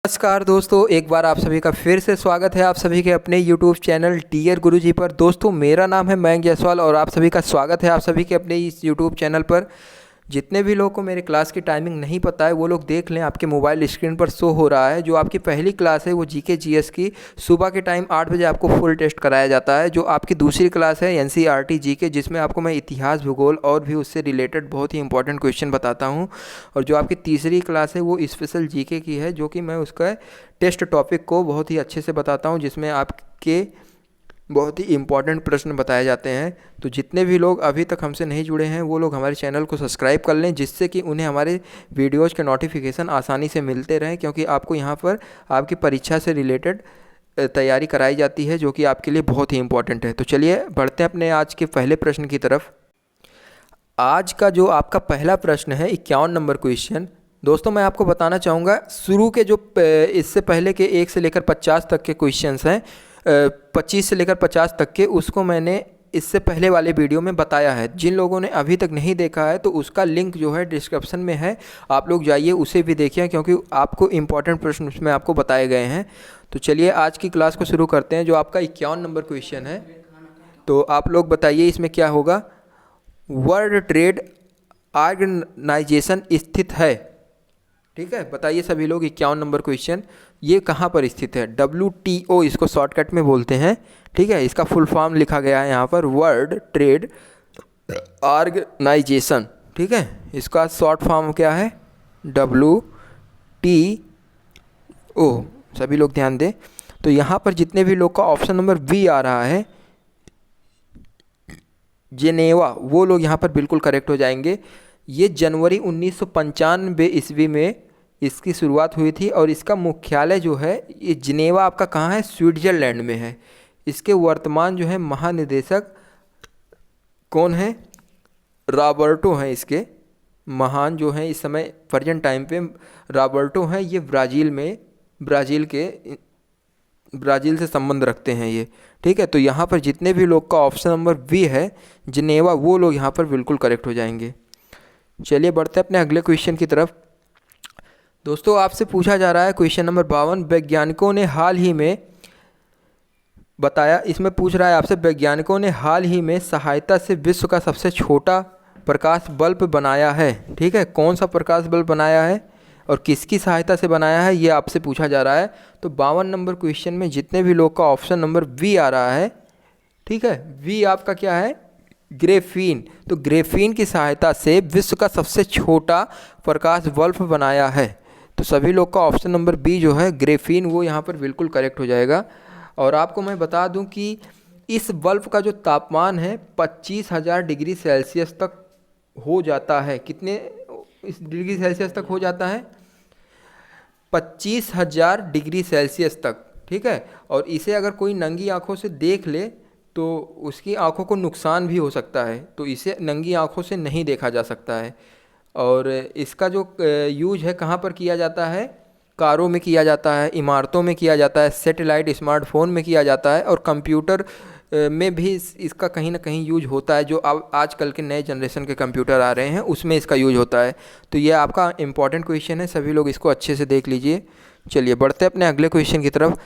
नमस्कार दोस्तों, एक बार आप सभी का फिर से स्वागत है आप सभी के अपने YouTube चैनल टीयर गुरुजी पर। दोस्तों, मेरा नाम है मयंक जायसवाल और आप सभी का स्वागत है आप सभी के अपने इस YouTube चैनल पर। जितने भी लोगों को मेरे क्लास की टाइमिंग नहीं पता है वो लोग देख लें, आपके मोबाइल स्क्रीन पर शो हो रहा है। जो आपकी पहली क्लास है वो जीके जीएस की सुबह के टाइम 8 बजे आपको फुल टेस्ट कराया जाता है। जो आपकी दूसरी क्लास है एनसीईआरटी जीके, जिसमें आपको मैं इतिहास, भूगोल और भी उससे रिलेटेड बहुत ही इंपॉर्टेंट क्वेश्चन बताता हूँ। और जो आपकी तीसरी क्लास है वो स्पेशल जीके की है, जो कि मैं उसका टेस्ट टॉपिक को बहुत ही अच्छे से बताता हूँ, जिसमें आपके बहुत ही इंपॉर्टेंट प्रश्न बताए जाते हैं। तो जितने भी लोग अभी तक हमसे नहीं जुड़े हैं वो लोग हमारे चैनल को सब्सक्राइब कर लें, जिससे कि उन्हें हमारे वीडियोज़ के नोटिफिकेशन आसानी से मिलते रहें, क्योंकि आपको यहाँ पर आपकी परीक्षा से रिलेटेड तैयारी कराई जाती है, जो कि आपके लिए बहुत ही इंपॉर्टेंट है। तो चलिए बढ़ते हैं अपने आज के पहले प्रश्न की तरफ। आज का जो आपका पहला प्रश्न है 51 नंबर क्वेश्चन। दोस्तों, मैं आपको बताना चाहूँगा शुरू के जो इससे पहले के 1 से लेकर 50 तक के क्वेश्चंस हैं, 25 से लेकर 50 तक के, उसको मैंने इससे पहले वाले वीडियो में बताया है। जिन लोगों ने अभी तक नहीं देखा है तो उसका लिंक जो है डिस्क्रिप्शन में है, आप लोग जाइए उसे भी देखिए, क्योंकि आपको इंपॉर्टेंट प्रश्न उसमें आपको बताए गए हैं। तो चलिए आज की क्लास को शुरू करते हैं। जो आपका 51 नंबर क्वेश्चन है, तो आप लोग बताइए इसमें क्या होगा। वर्ल्ड ट्रेड ऑर्गेनाइजेशन स्थित है, ठीक है, बताइए सभी लोग 51 नंबर क्वेश्चन ये कहाँ पर स्थित है। WTO इसको शॉर्टकट में बोलते हैं, ठीक है। इसका फुल फॉर्म लिखा गया है यहाँ पर, वर्ल्ड ट्रेड ऑर्गेनाइजेशन, ठीक है। इसका शॉर्ट फॉर्म क्या है, WTO। सभी लोग ध्यान दें। तो यहाँ पर जितने भी लोग का ऑप्शन नंबर बी आ रहा है, जेनेवा, वो लोग यहाँ पर बिल्कुल करेक्ट हो जाएंगे। ये जनवरी 1995 ईस्वी में इसकी शुरुआत हुई थी और इसका मुख्यालय जो है ये जिनेवा आपका कहाँ है, स्विट्ज़रलैंड में है। इसके वर्तमान जो है महानिदेशक कौन है, रॉबर्टो हैं। इसके महान जो हैं इस समय प्रेजेंट टाइम पे रॉबर्टो हैं। ये ब्राज़ील से संबंध रखते हैं ये, ठीक है। तो यहाँ पर जितने भी लोग का ऑप्शन नंबर बी है जिनेवा, वो लोग यहाँ पर बिल्कुल करेक्ट हो जाएंगे। चलिए बढ़ते हैं अपने अगले क्वेश्चन की तरफ। दोस्तों, आपसे पूछा जा रहा है क्वेश्चन नंबर 52। वैज्ञानिकों ने हाल ही में बताया, इसमें पूछ रहा है आपसे, वैज्ञानिकों ने हाल ही में सहायता से विश्व का सबसे छोटा प्रकाश बल्ब बनाया है, ठीक है। कौन सा प्रकाश बल्ब बनाया है और किसकी सहायता से बनाया है, ये आपसे पूछा जा रहा है। तो 52 नंबर क्वेश्चन में जितने भी लोग का ऑप्शन नंबर बी आ रहा है, ठीक है, वी आपका क्या है, ग्रेफीन। तो ग्रेफीन की सहायता से विश्व का सबसे छोटा प्रकाश बल्ब बनाया है। तो सभी लोग का ऑप्शन नंबर बी जो है ग्रेफीन, वो यहाँ पर बिल्कुल करेक्ट हो जाएगा। और आपको मैं बता दूं कि इस बल्ब का जो तापमान है 25,000 डिग्री सेल्सियस तक हो जाता है। कितने इस डिग्री सेल्सियस तक हो जाता है, 25,000 डिग्री सेल्सियस तक, ठीक है। और इसे अगर कोई नंगी आंखों से देख ले तो उसकी आंखों को नुकसान भी हो सकता है, तो इसे नंगी आंखों से नहीं देखा जा सकता है। और इसका जो यूज है कहाँ पर किया जाता है, कारों में किया जाता है, इमारतों में किया जाता है, सैटेलाइट स्मार्टफोन में किया जाता है, और कंप्यूटर में भी इसका कहीं ना कहीं यूज होता है। जो अब आजकल के नए जनरेशन के कंप्यूटर आ रहे हैं उसमें इसका यूज होता है। तो ये आपका इम्पॉर्टेंट क्वेश्चन है, सभी लोग इसको अच्छे से देख लीजिए। चलिए बढ़ते हैं अपने अगले क्वेश्चन की तरफ।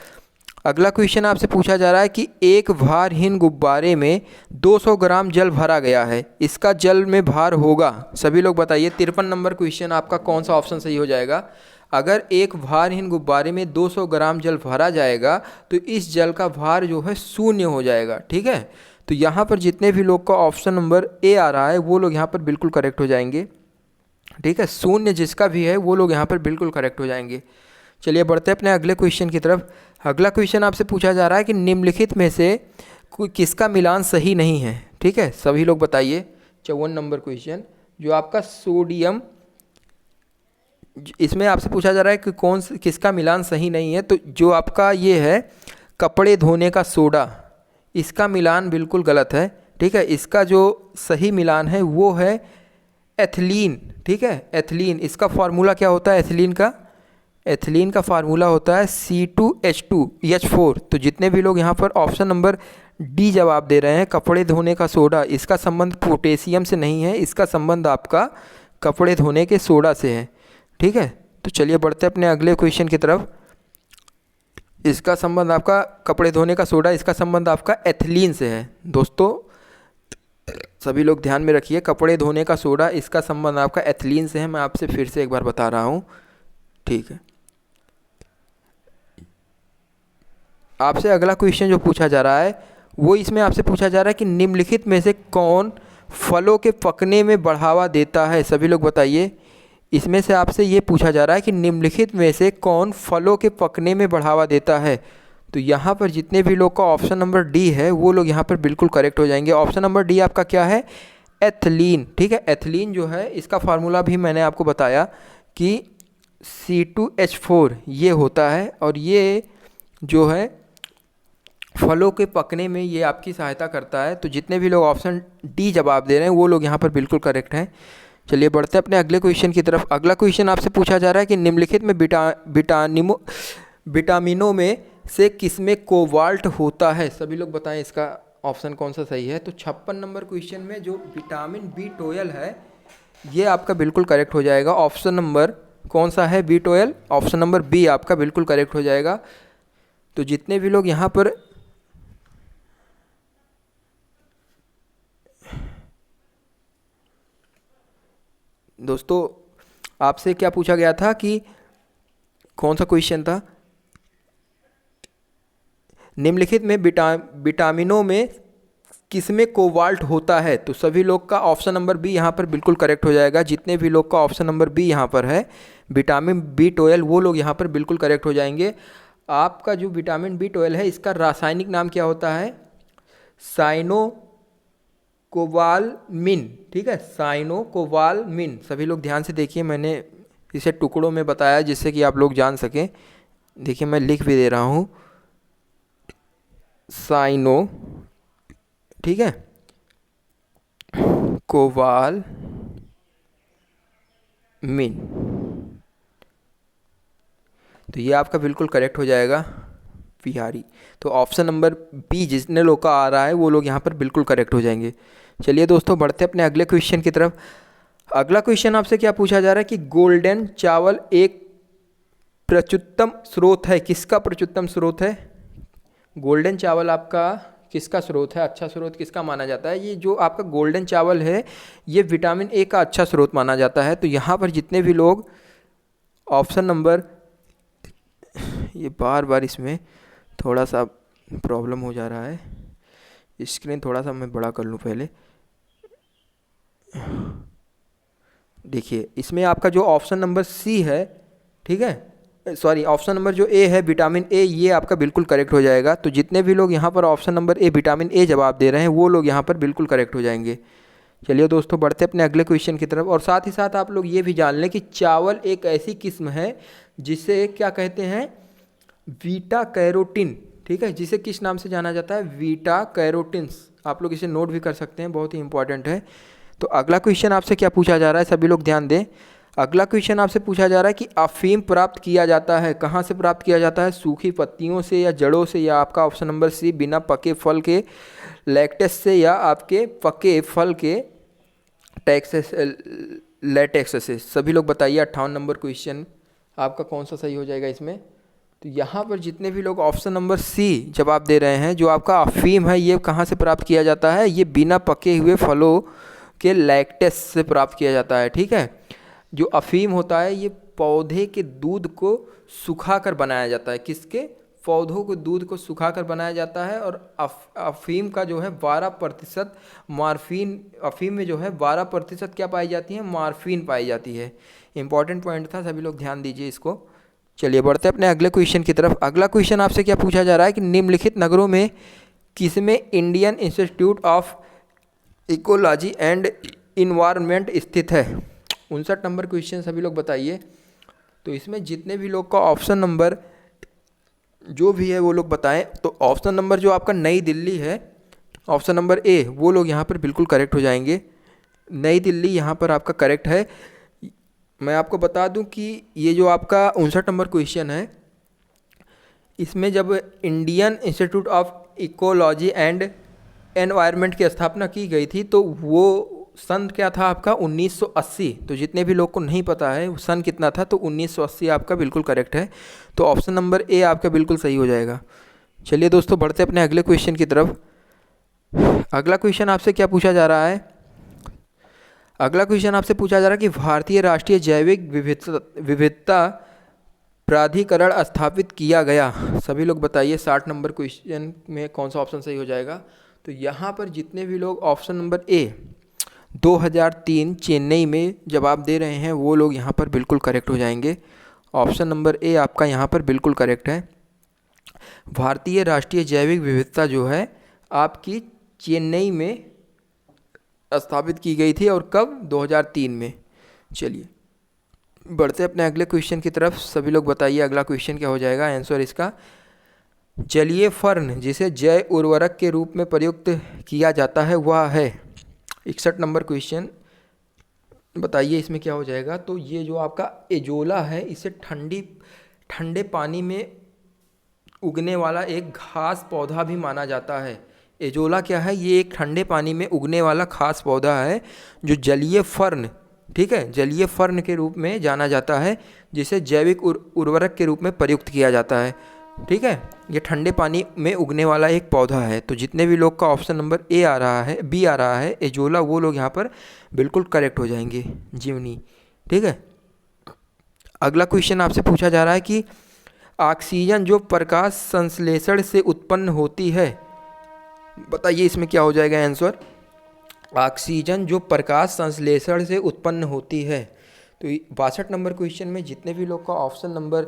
अगला क्वेश्चन आपसे पूछा जा रहा है कि एक भारहीन गुब्बारे में 200 ग्राम जल भरा गया है, इसका जल में भार होगा। सभी लोग बताइए 53 नंबर क्वेश्चन आपका कौन सा ऑप्शन सही हो जाएगा। अगर एक भारहीन गुब्बारे में 200 ग्राम जल भरा जाएगा तो इस जल का भार जो है 0 हो जाएगा, ठीक है। तो यहाँ पर जितने भी लोग का ऑप्शन नंबर ए आ रहा है वो लोग यहाँ पर बिल्कुल करेक्ट हो जाएंगे, ठीक है। 0 जिसका भी है वो लोग यहाँ पर बिल्कुल करेक्ट हो जाएंगे। चलिए बढ़ते हैं अपने अगले क्वेश्चन की तरफ। अगला क्वेश्चन आपसे पूछा जा रहा है कि निम्नलिखित में से किसका मिलान सही नहीं है, ठीक है। सभी लोग बताइए 54 नंबर क्वेश्चन जो आपका सोडियम, इसमें आपसे पूछा जा रहा है कि किसका मिलान सही नहीं है। तो जो आपका ये है कपड़े धोने का सोडा, इसका मिलान बिल्कुल गलत है, ठीक है। इसका जो सही मिलान है वो है एथिलीन, ठीक है। एथिलीन, इसका फार्मूला क्या होता है एथिलीन का फार्मूला होता है C2H2OH4। तो जितने भी लोग यहाँ पर ऑप्शन नंबर डी जवाब दे रहे हैं, कपड़े धोने का सोडा, इसका संबंध पोटेशियम से नहीं है, इसका संबंध आपका कपड़े धोने के सोडा से है, ठीक है। तो चलिए बढ़ते हैं अपने अगले क्वेश्चन की तरफ। इसका संबंध आपका कपड़े धोने का सोडा, इसका संबंध आपका एथिलीन से है। दोस्तों सभी लोग ध्यान में रखिए, कपड़े धोने का सोडा इसका संबंध आपका एथिलीन से है। मैं आपसे फिर से एक बार बता रहा हूँ, ठीक है। आपसे अगला क्वेश्चन जो पूछा जा रहा है वो इसमें आपसे पूछा जा रहा है कि निम्नलिखित में से कौन फलों के पकने में बढ़ावा देता है। सभी लोग बताइए, इसमें से आपसे ये पूछा जा रहा है कि निम्नलिखित में से कौन फलों के पकने में बढ़ावा देता है। तो यहाँ पर जितने भी लोग का ऑप्शन नंबर डी है वो लोग यहाँ पर बिल्कुल करेक्ट हो जाएंगे। ऑप्शन नंबर डी आपका क्या है, एथिलीन, ठीक है। एथिलीन जो है इसका फार्मूला भी मैंने आपको बताया कि C2H4 ये होता है, और ये जो है फलों के पकने में ये आपकी सहायता करता है। तो जितने भी लोग ऑप्शन डी जवाब दे रहे हैं वो लोग यहाँ पर बिल्कुल करेक्ट हैं। चलिए बढ़ते हैं अपने अगले क्वेश्चन की तरफ। अगला क्वेश्चन आपसे पूछा जा रहा है कि निम्नलिखित में विटामिनों में से किसमें कोबाल्ट होता है। सभी लोग बताएं इसका ऑप्शन कौन सा सही है। तो 56 नंबर क्वेश्चन में जो विटामिन B12 है ये आपका बिल्कुल करेक्ट हो जाएगा। ऑप्शन नंबर कौन सा है, B12, ऑप्शन नंबर बी आपका बिल्कुल करेक्ट हो जाएगा। तो जितने भी लोग यहाँ पर दोस्तों आपसे क्या पूछा गया था कि कौन सा क्वेश्चन था, निम्नलिखित में विटामिनों में किसमें कोबाल्ट होता है। तो सभी लोग का ऑप्शन नंबर बी यहाँ पर बिल्कुल करेक्ट हो जाएगा। जितने भी लोग का ऑप्शन नंबर बी यहाँ पर है विटामिन B12 वो लोग यहाँ पर बिल्कुल करेक्ट हो जाएंगे। आपका जो विटामिन B12 है इसका रासायनिक नाम क्या होता है, साइनोकोबालमिन, ठीक है, साइनोकोबालमिन। सभी लोग ध्यान से देखिए, मैंने इसे टुकड़ों में बताया जिससे कि आप लोग जान सकें। देखिए मैं लिख भी दे रहा हूँ, साइनो, ठीक है, कोबालमिन। तो ये आपका बिल्कुल करेक्ट हो जाएगा, बिहारी। तो ऑप्शन नंबर बी जितने लोग का आ रहा है वो लोग यहाँ पर बिल्कुल करेक्ट हो जाएंगे। चलिए दोस्तों बढ़ते हैं अपने अगले क्वेश्चन की तरफ। अगला क्वेश्चन आपसे क्या पूछा जा रहा है कि गोल्डन चावल एक प्रचुत्तम स्रोत है। किसका प्रचुत्तम स्रोत है, गोल्डन चावल आपका किसका स्रोत है, अच्छा स्रोत किसका माना जाता है। ये जो आपका गोल्डन चावल है ये विटामिन ए का अच्छा स्रोत माना जाता है। तो यहाँ पर जितने भी लोग ऑप्शन नंबर, ये बार बार इसमें थोड़ा सा प्रॉब्लम हो जा रहा है, स्क्रीन थोड़ा सा मैं बड़ा कर लूँ पहले। देखिए इसमें आपका जो ऑप्शन नंबर सी है, ठीक है, सॉरी ऑप्शन नंबर जो ए है विटामिन ए, ये आपका बिल्कुल करेक्ट हो जाएगा। तो जितने भी लोग यहाँ पर option number A vitamin A जवाब दे रहे हैं वो लोग यहाँ पर बिल्कुल करेक्ट हो जाएंगे। चलिए दोस्तों बढ़ते अपने अगले क्वेश्चन की तरफ। और साथ ही साथ आप लोग ये भी जान लें कि चावल एक ऐसी किस्म है जिसे क्या कहते हैं, बीटा कैरोटीन, ठीक है, जिसे किस नाम से जाना जाता है, बीटा कैरोटीन्स। आप लोग इसे नोट भी कर सकते हैं, बहुत ही इंपॉर्टेंट है। तो अगला क्वेश्चन आपसे क्या पूछा जा रहा है, सभी लोग ध्यान दें। अगला क्वेश्चन आपसे पूछा जा रहा है कि अफीम प्राप्त किया जाता है, कहाँ से प्राप्त किया जाता है, सूखी पत्तियों से या जड़ों से, या आपका ऑप्शन नंबर सी बिना पके फल के लैक्टेस से, या आपके पके फल के लेटेक्स से। सभी लोग बताइए 58 नंबर क्वेश्चन आपका कौन सा सही हो जाएगा इसमें। तो यहाँ पर जितने भी लोग ऑप्शन नंबर सी जवाब दे रहे हैं, जो आपका अफीम है ये कहाँ से प्राप्त किया जाता है, ये बिना पके हुए फलों के लैक्टेस से प्राप्त किया जाता है, ठीक है। जो अफीम होता है ये पौधे के दूध को सुखाकर बनाया जाता है, किसके, पौधों के दूध को सुखाकर बनाया जाता है। और अफीम का जो है 12% मार्फिन, अफीम में जो है 12% क्या पाई जाती है, मार्फिन पाई जाती है। इंपॉर्टेंट पॉइंट था, सभी लोग ध्यान दीजिए इसको। चलिए बढ़ते हैं अपने अगले क्वेश्चन की तरफ। अगला क्वेश्चन आपसे क्या पूछा जा रहा है कि निम्नलिखित नगरों में किसमें Indian institute of ecology and environment स्थित है। 59 नंबर क्वेश्चन सभी लोग बताइए। तो इसमें जितने भी लोग का ऑप्शन नंबर जो भी है वो लोग बताएं। तो ऑप्शन नंबर जो आपका नई दिल्ली है, ऑप्शन नंबर ए, वो लोग यहाँ पर बिल्कुल करेक्ट हो जाएंगे। नई दिल्ली यहाँ पर आपका करेक्ट है। मैं आपको बता दूं कि ये जो आपका 59 नंबर क्वेश्चन है, इसमें जब Indian institute of ecology and environment की स्थापना की गई थी तो वो सन क्या था आपका 1980। तो जितने भी लोग को नहीं पता है सन कितना था, तो 1980 आपका बिल्कुल करेक्ट है। तो ऑप्शन नंबर ए आपका बिल्कुल सही हो जाएगा। चलिए दोस्तों, बढ़ते अपने अगले क्वेश्चन की तरफ। अगला क्वेश्चन आपसे क्या पूछा जा रहा है? अगला क्वेश्चन आपसे पूछा जा रहा है कि भारतीय राष्ट्रीय जैविक विविधता प्राधिकरण स्थापित किया गया। सभी लोग बताइए 60 नंबर क्वेश्चन में कौन सा ऑप्शन सही हो जाएगा। तो यहाँ पर जितने भी लोग ऑप्शन नंबर ए 2003 चेन्नई में जवाब दे रहे हैं वो लोग यहाँ पर बिल्कुल करेक्ट हो जाएंगे। ऑप्शन नंबर ए आपका यहाँ पर बिल्कुल करेक्ट है। भारतीय राष्ट्रीय जैविक विविधता जो है आपकी चेन्नई में स्थापित की गई थी, और कब? 2003 में। चलिए बढ़ते अपने अगले क्वेश्चन की तरफ। सभी लोग बताइए अगला क्वेश्चन क्या हो जाएगा आंसर इसका। जलीय फर्न जिसे जैव उर्वरक के रूप में प्रयुक्त किया जाता है वह है। 61 नंबर क्वेश्चन, बताइए इसमें क्या हो जाएगा। तो ये जो आपका एजोला है इसे ठंडे पानी में उगने वाला एक घास पौधा भी माना जाता है। एजोला क्या है? ये एक ठंडे पानी में उगने वाला खास पौधा है जो जलीय फर्न, ठीक है, जलीय फर्न के रूप में जाना जाता है, जिसे जैविक उर्वरक के रूप में प्रयुक्त किया जाता है। ठीक है, ये ठंडे पानी में उगने वाला एक पौधा है। तो जितने भी लोग का ऑप्शन नंबर ए आ रहा है, बी आ रहा है एजोला, वो लोग यहाँ पर बिल्कुल करेक्ट हो जाएंगे, जीवनी। ठीक है, अगला क्वेश्चन आपसे पूछा जा रहा है कि ऑक्सीजन जो प्रकाश संश्लेषण से उत्पन्न होती है, बताइए इसमें क्या हो जाएगा आंसर। ऑक्सीजन जो प्रकाश संश्लेषण से उत्पन्न होती है। तो 62 नंबर क्वेश्चन में जितने भी लोग का ऑप्शन नंबर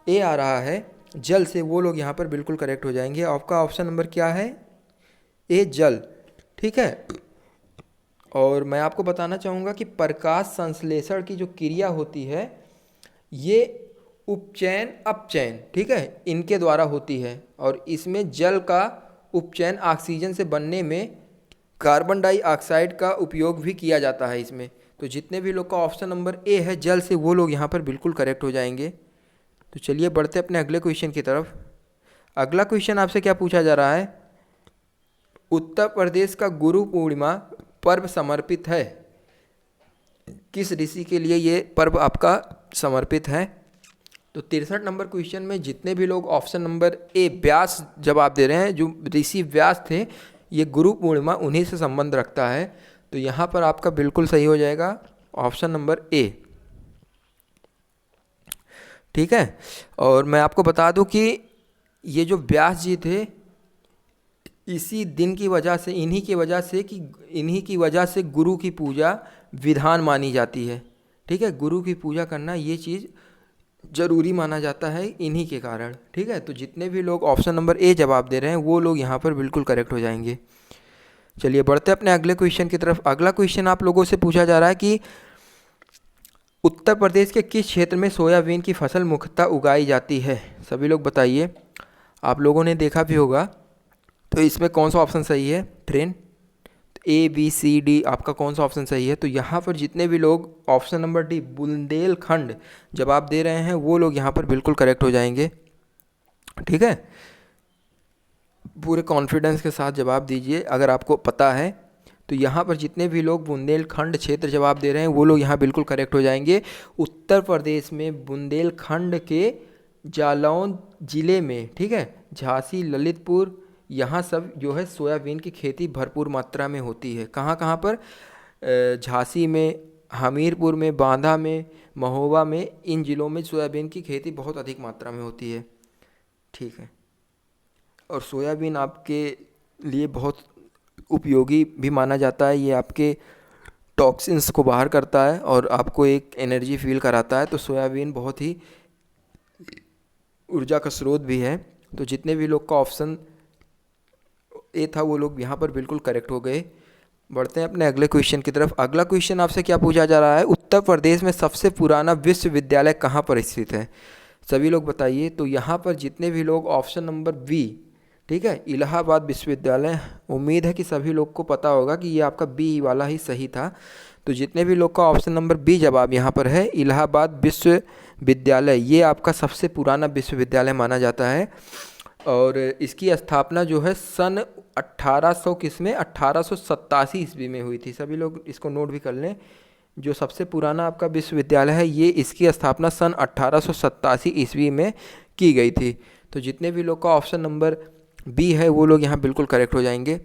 ए आ रहा है जल से, वो लोग यहाँ पर बिल्कुल करेक्ट हो जाएंगे। आपका ऑप्शन नंबर क्या है? ए जल। ठीक है, और मैं आपको बताना चाहूँगा कि प्रकाश संश्लेषण की जो क्रिया होती है ये उपचयन अपचयन, ठीक है, इनके द्वारा होती है, और इसमें जल का उपचयन ऑक्सीजन से बनने में कार्बन डाइऑक्साइड का उपयोग भी किया जाता है इसमें। तो जितने भी लोग का ऑप्शन नंबर ए है जल से, वो लोग यहाँ पर बिल्कुल करेक्ट हो जाएंगे। तो चलिए बढ़ते अपने अगले क्वेश्चन की तरफ। अगला क्वेश्चन आपसे क्या पूछा जा रहा है? उत्तर प्रदेश का गुरु पूर्णिमा पर्व समर्पित है, किस ऋषि के लिए ये पर्व आपका समर्पित है? तो 63 नंबर क्वेश्चन में जितने भी लोग ऑप्शन नंबर ए व्यास जवाब दे रहे हैं, जो ऋषि व्यास थे, ये गुरु पूर्णिमा उन्हीं से संबंध रखता है। तो यहाँ पर आपका बिल्कुल सही हो जाएगा ऑप्शन नंबर ए। ठीक है, और मैं आपको बता दूं कि ये जो व्यास जी थे, इसी दिन की वजह से, इन्हीं की वजह से गुरु की पूजा विधान मानी जाती है। ठीक है, गुरु की पूजा करना ये चीज़ जरूरी माना जाता है इन्हीं के कारण। ठीक है, तो जितने भी लोग ऑप्शन नंबर ए जवाब दे रहे हैं वो लोग यहाँ पर बिल्कुल करेक्ट हो जाएंगे। चलिए बढ़ते अपने अगले क्वेश्चन की तरफ। अगला क्वेश्चन आप लोगों से पूछा जा रहा है कि उत्तर प्रदेश के किस क्षेत्र में सोयाबीन की फसल मुख्यतः उगाई जाती है? सभी लोग बताइए, आप लोगों ने देखा भी होगा। तो इसमें कौन सा ऑप्शन सही है? Train, A B C D, आपका कौन सा ऑप्शन सही है? तो यहाँ पर जितने भी लोग ऑप्शन नंबर डी बुंदेलखंड जवाब दे रहे हैं वो लोग यहाँ पर बिल्कुल करेक्ट हो जाएंगे। ठीक है, पूरे कॉन्फिडेंस के साथ जवाब दीजिए अगर आपको पता है। तो यहाँ पर जितने भी लोग बुंदेलखंड क्षेत्र जवाब दे रहे हैं वो लोग यहाँ बिल्कुल करेक्ट हो जाएंगे। उत्तर प्रदेश में बुंदेलखंड के जालौन ज़िले में, ठीक है, झांसी, ललितपुर, यहाँ सब जो है सोयाबीन की खेती भरपूर मात्रा में होती है। कहाँ कहाँ पर? झांसी में, हमीरपुर में, बांदा में, महोबा में, इन ज़िलों में सोयाबीन की खेती बहुत अधिक मात्रा में होती है। ठीक है, और सोयाबीन आपके लिए बहुत उपयोगी भी माना जाता है। ये आपके टॉक्सिन्स को बाहर करता है और आपको एक एनर्जी फील कराता है। तो सोयाबीन बहुत ही ऊर्जा का स्रोत भी है। तो जितने भी लोग का ऑप्शन ए था वो लोग यहाँ पर बिल्कुल करेक्ट हो गए। बढ़ते हैं अपने अगले क्वेश्चन की तरफ। अगला क्वेश्चन आपसे क्या पूछा जा रहा है? उत्तर प्रदेश में सबसे पुराना विश्वविद्यालय कहाँ पर स्थित है? सभी लोग बताइए। तो यहाँ पर जितने भी लोग ऑप्शन नंबर बी, ठीक है, इलाहाबाद विश्वविद्यालय, उम्मीद है कि सभी लोग को पता होगा कि ये आपका बी वाला ही सही था। तो जितने भी लोग का ऑप्शन नंबर बी जवाब यहाँ पर है, इलाहाबाद विश्वविद्यालय, ये आपका सबसे पुराना विश्वविद्यालय माना जाता है। और इसकी स्थापना जो है सन 1800 किसमें 1887 ईस्वी में हुई थी। सभी लोग इसको नोट भी कर लें। जो सबसे पुराना आपका विश्वविद्यालय है ये इसकी स्थापना सन 1887 ईस्वी में की गई थी। तो जितने भी लोग का ऑप्शन नंबर बी है वो लोग यहाँ बिल्कुल करेक्ट हो जाएंगे।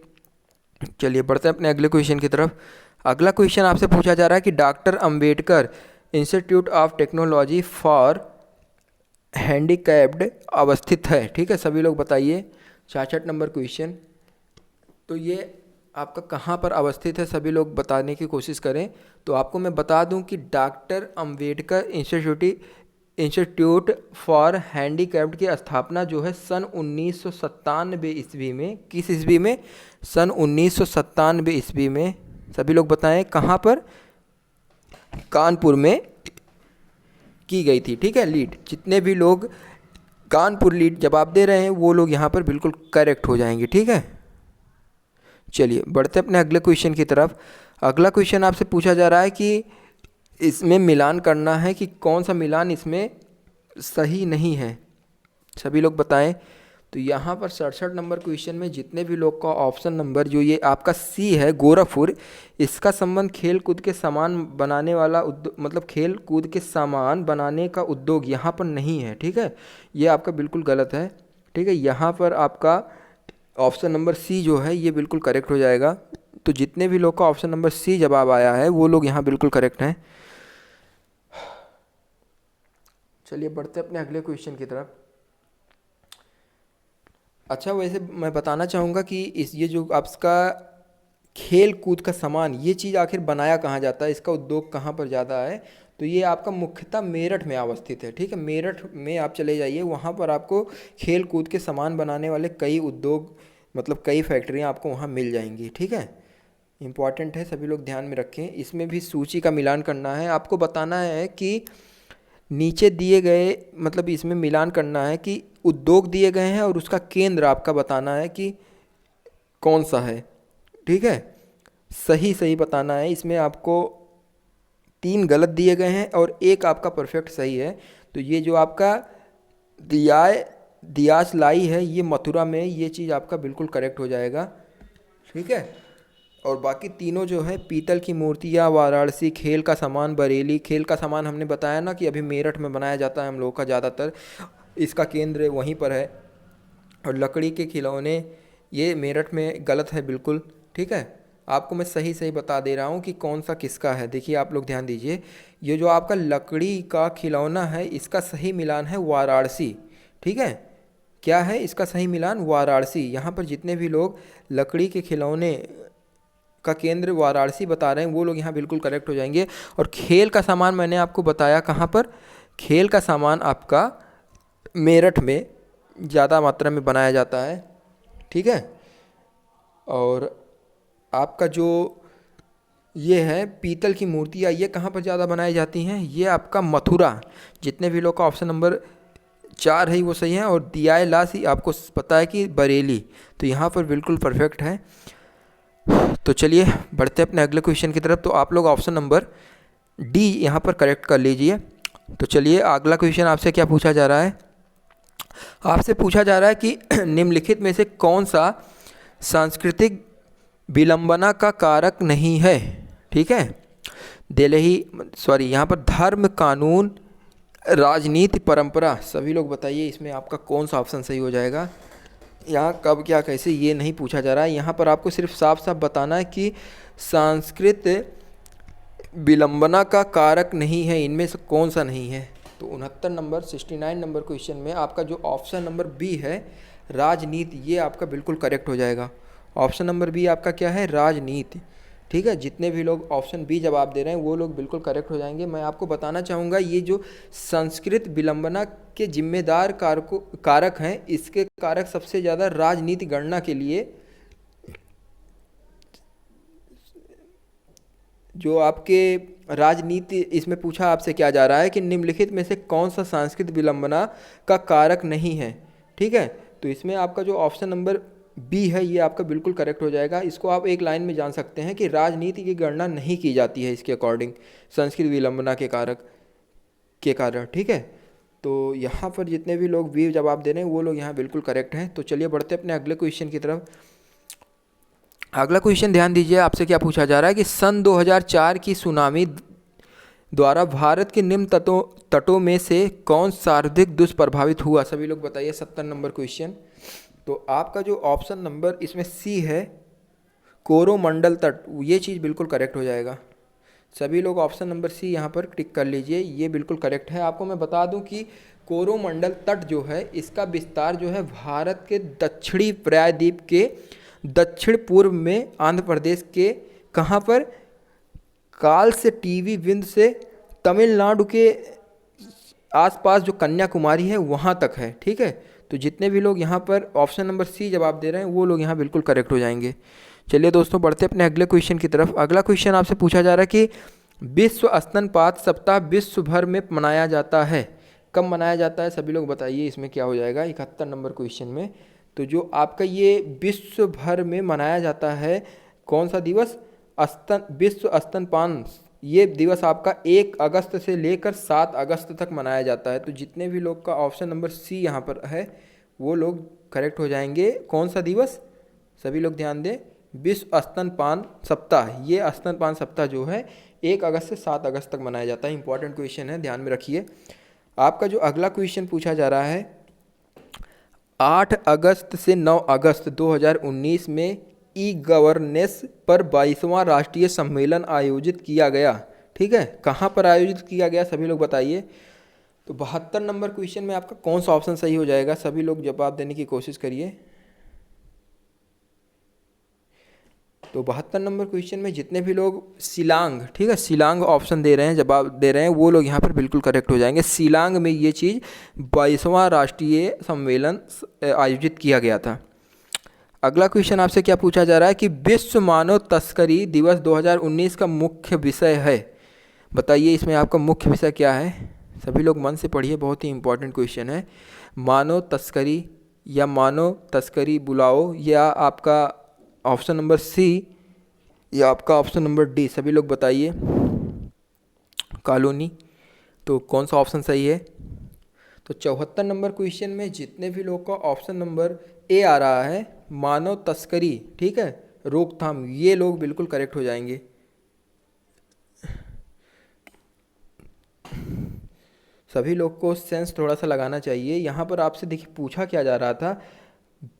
चलिए बढ़ते हैं अपने अगले क्वेश्चन की तरफ। अगला क्वेश्चन आपसे पूछा जा रहा है कि doctor Ambedkar institute of technology for handicapped अवस्थित है। ठीक है, सभी लोग बताइए। 66 नंबर क्वेश्चन। तो ये आपका कहाँ पर अवस्थित है, सभी लोग बताने की कोशिश करें। तो आपको मैं बता दूं कि doctor Ambedkar institute for handicapped की स्थापना जो है सन 1997 ईस्वी में, किस ईस्वी में, सन 1997 ईस्वी में। सभी लोग बताएं कहाँ पर, कानपुर में की गई थी। ठीक है, लीड, जितने भी लोग कानपुर लीड जवाब दे रहे हैं वो लोग यहाँ पर बिल्कुल करेक्ट हो जाएंगे। ठीक है, चलिए बढ़ते अपने अगले क्वेश्चन की तरफ। अगला क्वेश्चन आपसे पूछा जा रहा है कि इसमें मिलान करना है कि कौन सा मिलान इसमें सही नहीं है, सभी लोग बताएं। तो यहाँ पर 67 नंबर क्वेश्चन में जितने भी लोग का ऑप्शन नंबर जो ये आपका सी है गोरखपुर, इसका संबंध खेल कूद के सामान बनाने वाला मतलब खेल कूद के सामान बनाने का उद्योग यहाँ पर नहीं है। ठीक है, ये आपका बिल्कुल गलत है। ठीक है, यहाँ पर आपका ऑप्शन नंबर सी जो है ये बिल्कुल करेक्ट हो जाएगा। तो जितने भी लोग का ऑप्शन नंबर सी जवाब आया है वो लोग यहाँ बिल्कुल करेक्ट हैं। चलिए बढ़ते अपने अगले क्वेश्चन की तरफ। अच्छा, वैसे मैं बताना चाहूँगा कि ये जो आपका खेल कूद का सामान, ये चीज़ आखिर बनाया कहाँ जाता है, इसका उद्योग कहाँ पर ज़्यादा है, तो ये आपका मुख्यतः मेरठ में अवस्थित है। ठीक है, मेरठ में आप चले जाइए, वहाँ पर आपको खेल कूद के सामान बनाने वाले कई उद्योग मतलब कई फैक्ट्रियाँ आपको वहाँ मिल जाएंगी। ठीक है, इम्पॉर्टेंट है, सभी लोग ध्यान में रखें। इसमें भी सूची का मिलान करना है, आपको बताना है कि नीचे दिए गए मतलब इसमें मिलान करना है कि उद्योग दिए गए हैं और उसका केंद्र आपका बताना है कि कौन सा है। ठीक है, सही सही बताना है। इसमें आपको 3 गलत दिए गए हैं और एक आपका परफेक्ट सही है। तो ये जो आपका दियाच लाई है ये मथुरा में, ये चीज़ आपका बिल्कुल करेक्ट हो जाएगा। ठीक है, और बाकी तीनों जो है पीतल की मूर्तियाँ वाराणसी, खेल का सामान बरेली। खेल का सामान हमने बताया ना कि अभी मेरठ में बनाया जाता है हम लोगों का ज़्यादातर, इसका केंद्र वहीं पर है। और लकड़ी के खिलौने ये मेरठ में गलत है बिल्कुल। ठीक है, आपको मैं सही सही बता दे रहा हूँ कि कौन सा किसका है। देखिए आप लोग ध्यान दीजिए, ये जो आपका लकड़ी का खिलौना है इसका सही मिलान है वाराणसी। ठीक है, क्या है इसका सही मिलान, वाराणसी। यहाँ पर जितने भी लोग लकड़ी के खिलौने का केंद्र वाराणसी बता रहे हैं वो लोग यहाँ बिल्कुल करेक्ट हो जाएंगे। और खेल का सामान मैंने आपको बताया कहाँ पर, खेल का सामान आपका मेरठ में ज़्यादा मात्रा में बनाया जाता है। ठीक है, और आपका जो ये है पीतल की मूर्तियाँ ये कहाँ पर ज़्यादा बनाई जाती हैं, ये आपका मथुरा। जितने भी लोग का ऑप्शन नंबर 4 है वो सही है। और दियाए लासी आपको पता है कि बरेली, तो यहाँ पर बिल्कुल परफेक्ट है। तो चलिए बढ़ते अपने अगले क्वेश्चन की तरफ। तो आप लोग ऑप्शन नंबर डी यहाँ पर करेक्ट कर लीजिए। तो चलिए अगला क्वेश्चन आपसे क्या पूछा जा रहा है, आपसे पूछा जा रहा है कि निम्नलिखित में से कौन सा सांस्कृतिक विलंबना का कारक नहीं है। ठीक है, यहाँ पर धर्म, कानून, राजनीति, परंपरा। सभी लोग बताइए इसमें आपका कौन सा ऑप्शन सही हो जाएगा। यहाँ कब क्या कैसे ये नहीं पूछा जा रहा है, यहाँ पर आपको सिर्फ साफ साफ बताना है कि सांस्कृतिक विलंबना का कारक नहीं है, इनमें से कौन सा नहीं है। तो 69 नंबर क्वेश्चन में आपका जो ऑप्शन नंबर बी है राजनीति, ये आपका बिल्कुल करेक्ट हो जाएगा। ऑप्शन नंबर बी आपका क्या है, राजनीति। ठीक है, जितने भी लोग ऑप्शन बी जवाब दे रहे हैं वो लोग बिल्कुल करेक्ट हो जाएंगे। मैं आपको बताना चाहूँगा ये जो संस्कृत विलंबना के जिम्मेदार कारक हैं, इसके कारक सबसे ज़्यादा राजनीति गणना के लिए जो आपके राजनीति, इसमें पूछा आपसे क्या जा रहा है कि निम्नलिखित में से कौन सा सांस्कृतिक विलंबना का कारक नहीं है। ठीक है, तो इसमें आपका जो ऑप्शन नंबर बी है ये आपका बिल्कुल करेक्ट हो जाएगा। इसको आप एक लाइन में जान सकते हैं कि राजनीति की गणना नहीं की जाती है इसके अकॉर्डिंग संस्कृत विलंबना के कारक के कारण। ठीक है, तो यहाँ पर जितने भी लोग बी जवाब दे रहे हैं वो लोग यहाँ बिल्कुल करेक्ट हैं। तो चलिए बढ़ते अपने अगले क्वेश्चन की तरफ। अगला क्वेश्चन ध्यान दीजिए, आपसे क्या पूछा जा रहा है कि सन 2004 की सुनामी द्वारा भारत के निम्न तटों में से कौन सर्वाधिक दुष्प्रभावित हुआ? सभी लोग बताइए। 70 नंबर क्वेश्चन। तो आपका जो ऑप्शन नंबर इसमें सी है, कोरोमंडल तट, ये चीज़ बिल्कुल करेक्ट हो जाएगा। सभी लोग ऑप्शन नंबर सी यहाँ पर टिक कर लीजिए, ये बिल्कुल करेक्ट है। आपको मैं बता दूं कि कोरोमंडल तट जो है इसका विस्तार जो है भारत के दक्षिणी प्रायद्वीप के दक्षिण पूर्व में आंध्र प्रदेश के कहाँ पर, काल से टीवी बिंद से तमिलनाडु के आसपास जो कन्याकुमारी है वहाँ तक है। ठीक है, तो जितने भी लोग यहाँ पर ऑप्शन नंबर सी जवाब दे रहे हैं वो लोग यहाँ बिल्कुल करेक्ट हो जाएंगे। चलिए दोस्तों बढ़ते अपने अगले क्वेश्चन की तरफ। अगला क्वेश्चन आपसे पूछा जा रहा है कि विश्व स्तनपात सप्ताह विश्व भर में मनाया जाता है, कब मनाया जाता है? सभी लोग बताइए, इसमें क्या हो जाएगा 71 नंबर क्वेश्चन में। तो जो आपका ये विश्व भर में मनाया जाता है कौन सा दिवस? विश्व स्तनपान, ये दिवस आपका 1 अगस्त से लेकर 7 अगस्त तक मनाया जाता है। तो जितने भी लोग का ऑप्शन नंबर सी यहाँ पर है वो लोग करेक्ट हो जाएंगे। कौन सा दिवस? सभी लोग ध्यान दें, विश्व स्तनपान सप्ताह। ये स्तनपान सप्ताह जो है 1 अगस्त से 7 अगस्त तक मनाया जाता है। इंपॉर्टेंट क्वेश्चन है, ध्यान में रखिए। आपका जो अगला क्वेश्चन पूछा जा रहा है, 8 अगस्त से 9 अगस्त 2019 में ई गवर्नेंस पर 22वां राष्ट्रीय सम्मेलन आयोजित किया गया। ठीक है, कहाँ पर आयोजित किया गया? सभी लोग बताइए। तो 72 नंबर क्वेश्चन में आपका कौन सा ऑप्शन सही हो जाएगा? सभी लोग जवाब देने की कोशिश करिए। तो 72 नंबर क्वेश्चन में जितने भी लोग शिलांग, ठीक है, शिलांग ऑप्शन दे रहे हैं, जवाब दे रहे हैं, वो लोग यहाँ पर बिल्कुल करेक्ट हो जाएंगे। शिलांग में ये चीज़ 22वां राष्ट्रीय सम्मेलन आयोजित किया गया था। अगला क्वेश्चन आपसे क्या पूछा जा रहा है कि विश्व मानव तस्करी दिवस 2019 का मुख्य विषय है। बताइए इसमें आपका मुख्य विषय क्या है? सभी लोग मन से पढ़िए, बहुत ही इंपॉर्टेंट क्वेश्चन है। मानव तस्करी या मानव तस्करी बुलाओ, या आपका ऑप्शन नंबर सी या आपका ऑप्शन नंबर डी? सभी लोग बताइए। कॉलोनी, तो कौन सा ऑप्शन सही है? तो 74 नंबर क्वेश्चन में जितने भी लोग का ऑप्शन नंबर ए आ रहा है, मानव तस्करी, ठीक है, रोकथाम, ये लोग बिल्कुल करेक्ट हो जाएंगे। सभी लोग को सेंस थोड़ा सा लगाना चाहिए। यहाँ पर आपसे देखिए पूछा क्या जा रहा था,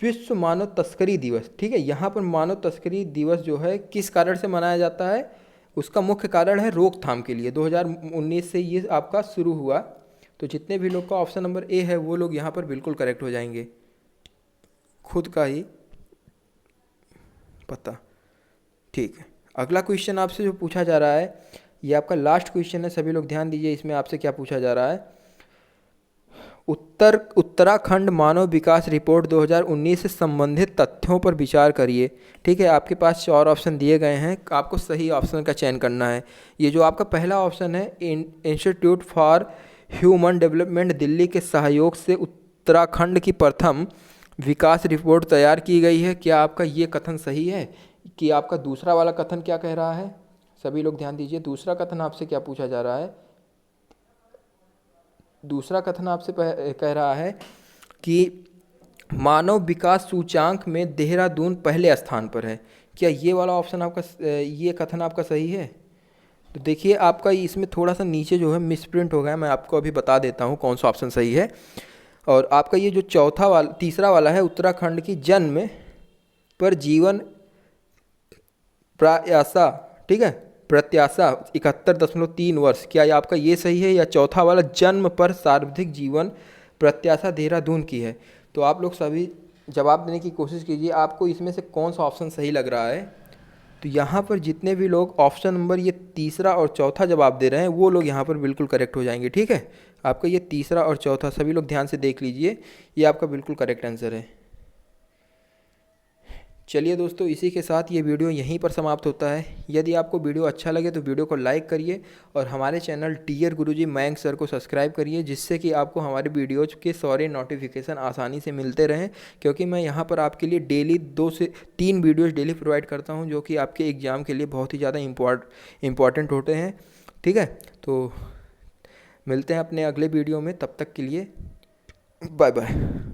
विश्व मानव तस्करी दिवस, ठीक है। यहाँ पर मानव तस्करी दिवस जो है किस कारण से मनाया जाता है? उसका मुख्य कारण है रोकथाम के लिए। 2019 से ये आपका शुरू हुआ। तो जितने भी लोग का ऑप्शन नंबर ए है वो लोग यहाँ पर बिल्कुल करेक्ट हो जाएंगे। खुद का ही पता, ठीक है। अगला क्वेश्चन आपसे जो पूछा जा रहा है ये आपका लास्ट क्वेश्चन है, सभी लोग ध्यान दीजिए। इसमें आपसे क्या पूछा जा रहा है, उत्तराखंड मानव विकास रिपोर्ट 2019 से संबंधित तथ्यों पर विचार करिए। ठीक है, आपके पास 4 ऑप्शन दिए गए हैं, आपको सही ऑप्शन का चयन करना है। ये जो आपका पहला ऑप्शन है, institute for human development Delhi के सहयोग से उत्तराखंड की प्रथम विकास रिपोर्ट तैयार की गई है। क्या आपका ये कथन सही है कि आपका दूसरा वाला कथन क्या कह रहा है? सभी लोग ध्यान दीजिए। दूसरा कथन आपसे क्या पूछा जा रहा है? दूसरा कथन आपसे कह रहा है कि मानव विकास सूचांक में देहरादून पहले स्थान पर है। क्या ये वाला ऑप्शन आपका, ये कथन आपका सही है? तो देखिए आपका इसमें थोड़ा सा नीचे जो है मिसप्रिंट हो गया, मैं आपको अभी बता देता हूँ कौन सा ऑप्शन सही है। और आपका ये जो तीसरा वाला है, उत्तराखंड की जन्म पर जीवन प्रयासा, ठीक है, प्रत्याशा 71.3 वर्ष, क्या ये आपका ये सही है? या चौथा वाला जन्म पर सर्वाधिक जीवन प्रत्याशा देहरादून की है? तो आप लोग सभी जवाब देने की कोशिश कीजिए, आपको इसमें से कौन सा ऑप्शन सही लग रहा है। तो यहाँ पर जितने भी लोग ऑप्शन नंबर ये तीसरा और चौथा जवाब दे रहे हैं वो लोग यहाँ पर बिल्कुल करेक्ट हो जाएंगे। ठीक है, आपका ये तीसरा और चौथा सभी लोग ध्यान से देख लीजिए, ये आपका बिल्कुल करेक्ट आंसर है। चलिए दोस्तों, इसी के साथ ये वीडियो यहीं पर समाप्त होता है। यदि आपको वीडियो अच्छा लगे तो वीडियो को लाइक करिए और हमारे चैनल टीयर गुरुजी मयंक सर को सब्सक्राइब करिए, जिससे कि आपको हमारे वीडियोज के सारे नोटिफिकेशन आसानी से मिलते रहें। क्योंकि मैं यहाँ पर आपके लिए डेली 2 से 3 वीडियोज़ डेली प्रोवाइड करता हूँ, जो कि आपके एग्ज़ाम के लिए बहुत ही ज़्यादा इम्पॉर्टेंट होते हैं। ठीक है, तो मिलते हैं अपने अगले वीडियो में, तब तक के लिए बाय बाय।